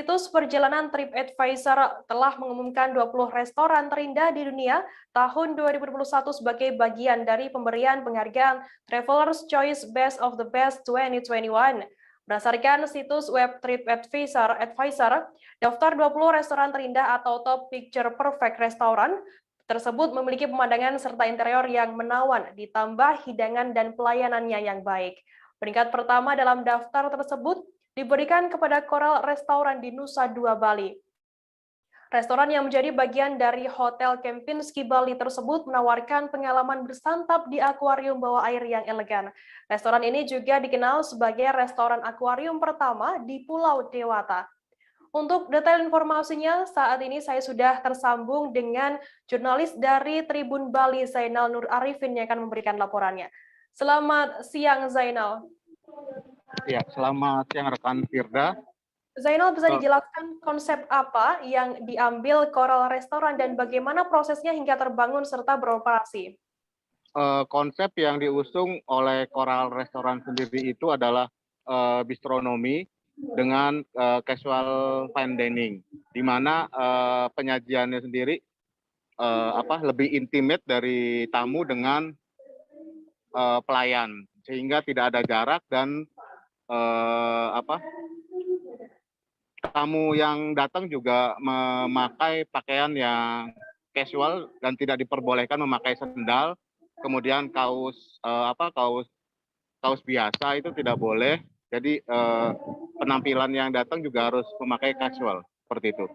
Situs perjalanan TripAdvisor telah mengumumkan 20 restoran terindah di dunia tahun 2021 sebagai bagian dari pemberian penghargaan Traveler's Choice Best of the Best 2021. Berdasarkan situs web TripAdvisor, daftar 20 restoran terindah atau Top Picture Perfect Restaurant tersebut memiliki pemandangan serta interior yang menawan, ditambah hidangan dan pelayanannya yang baik. Peringkat pertama dalam daftar tersebut diberikan kepada Coral Restaurant di Nusa Dua Bali. Restoran yang menjadi bagian dari Hotel Kempinski Bali tersebut menawarkan pengalaman bersantap di akuarium bawah air yang elegan. Restoran ini juga dikenal sebagai restoran akuarium pertama di Pulau Dewata. Untuk detail informasinya, saat ini saya sudah tersambung dengan jurnalis dari Tribun Bali, Zainal Nur Arifin, yang akan memberikan laporannya. Selamat siang, Zainal. Ya, selamat siang rekan Firda. Zainal, bisa dijelaskan konsep apa yang diambil Coral Restaurant dan bagaimana prosesnya hingga terbangun serta beroperasi? Konsep yang diusung oleh Coral Restaurant sendiri itu adalah bistronomi dengan casual fine dining, di mana penyajiannya sendiri lebih intimate dari tamu dengan pelayan, sehingga tidak ada jarak dan tamu yang datang juga memakai pakaian yang casual dan tidak diperbolehkan memakai sendal, kemudian kaos biasa itu tidak boleh. Jadi penampilan yang datang juga harus memakai casual seperti itu.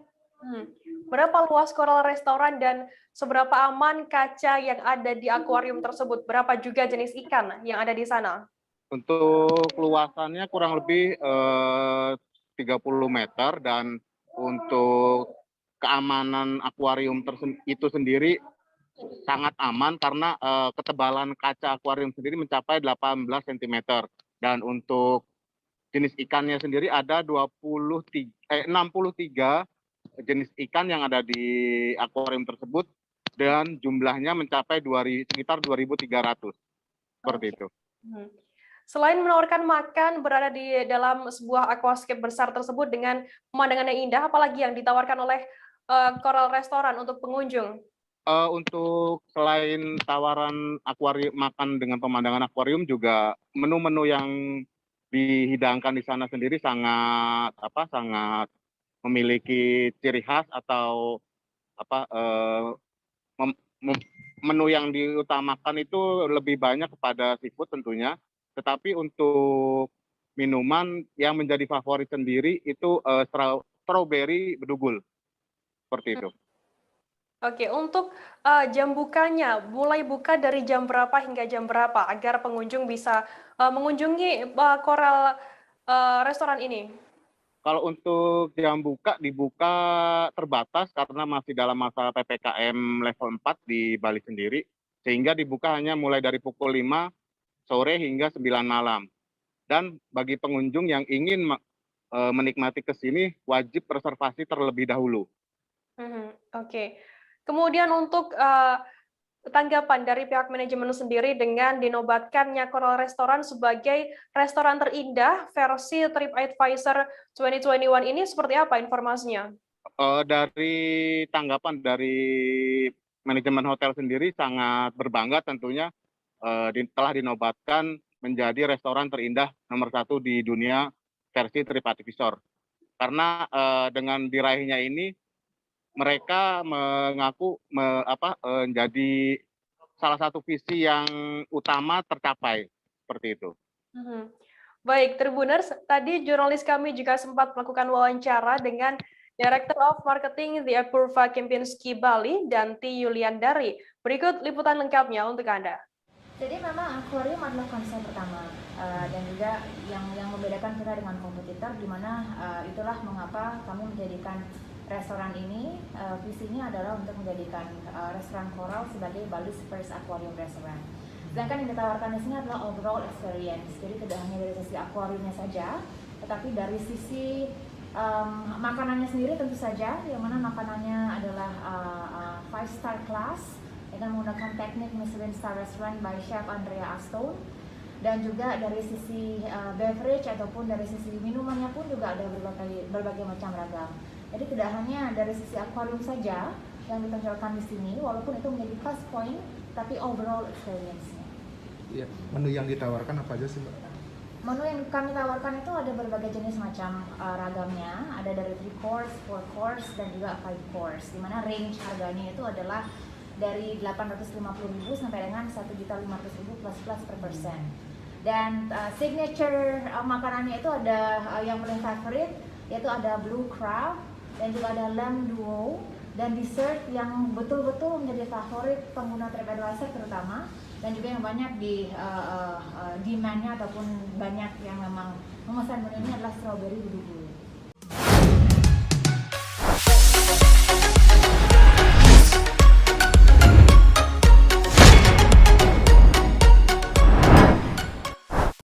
Berapa luas Coral Restaurant dan seberapa aman kaca yang ada di akuarium tersebut? Berapa juga jenis ikan yang ada di sana? Untuk luasannya kurang lebih 30 meter dan untuk keamanan akuarium itu sendiri sangat aman karena ketebalan kaca akuarium sendiri mencapai 18 cm dan untuk jenis ikannya sendiri ada 63 jenis ikan yang ada di akuarium tersebut dan jumlahnya mencapai sekitar 2.300 seperti itu. Selain menawarkan makan berada di dalam sebuah aquascape besar tersebut dengan pemandangan yang indah, apalagi yang ditawarkan oleh Coral Restaurant untuk pengunjung? Untuk selain tawaran akuarium makan dengan pemandangan akuarium, juga menu-menu yang dihidangkan di sana sendiri sangat memiliki ciri khas atau menu yang diutamakan itu lebih banyak kepada seafood tentunya. Tetapi untuk minuman yang menjadi favorit sendiri itu strawberry bedugul, seperti itu. Oke, untuk jam bukanya, mulai buka dari jam berapa hingga jam berapa agar pengunjung bisa mengunjungi Coral Restoran ini? Kalau untuk jam buka, dibuka terbatas karena masih dalam masa PPKM level 4 di Bali sendiri, sehingga dibuka hanya mulai dari pukul 5 sore hingga 9 malam. Dan bagi pengunjung yang ingin menikmati ke sini, wajib reservasi terlebih dahulu. Oke. Kemudian untuk tanggapan dari pihak manajemen sendiri dengan dinobatkannya Coral Restaurant sebagai restoran terindah versi TripAdvisor 2021 ini seperti apa informasinya? Dari tanggapan dari manajemen hotel sendiri sangat berbangga tentunya telah dinobatkan menjadi restoran terindah nomor 1 di dunia versi TripAdvisor. Karena dengan diraihnya ini mereka mengaku menjadi salah satu visi yang utama tercapai seperti itu. Baik, Tribuners, tadi jurnalis kami juga sempat melakukan wawancara dengan Director of Marketing The Apurva Kempinski Bali, Danti Yuliandari. Berikut liputan lengkapnya untuk Anda. Jadi memang akuarium adalah konsep pertama dan juga yang membedakan kita dengan kompetitor, di mana itulah mengapa kami menjadikan restoran ini, visinya adalah untuk menjadikan restoran Coral sebagai Bali's first aquarium restaurant. Sedangkan yang ditawarkan di sini adalah overall experience, jadi tidak hanya dari sisi akuariumnya saja, tetapi dari sisi makanannya sendiri tentu saja, yang mana makanannya adalah 5-star class dengan menggunakan teknik Michelin Star Restaurant by Chef Andrea Aston. Dan juga dari sisi beverage ataupun dari sisi minumannya pun juga ada berbagai macam ragam. Jadi tidak hanya dari sisi akuarium saja yang ditonjolkan di sini, walaupun itu menjadi plus point, tapi overall experience-nya. Iya, menu yang ditawarkan apa aja sih, Mbak? Menu yang kami tawarkan itu ada berbagai jenis macam ragamnya, ada dari 3 course, 4 course, dan juga 5 course, di mana range harganya itu adalah dari 850.000 sampai dengan 1.500.000 plus per persen. Dan signature makanannya itu ada yang paling favorit, yaitu ada blue crab, dan juga ada lamb duo, dan dessert yang betul-betul menjadi favorit pengguna TripAdvisor terutama, dan juga yang banyak di demandnya ataupun banyak yang memang memesan menu ini adalah strawberry dudu.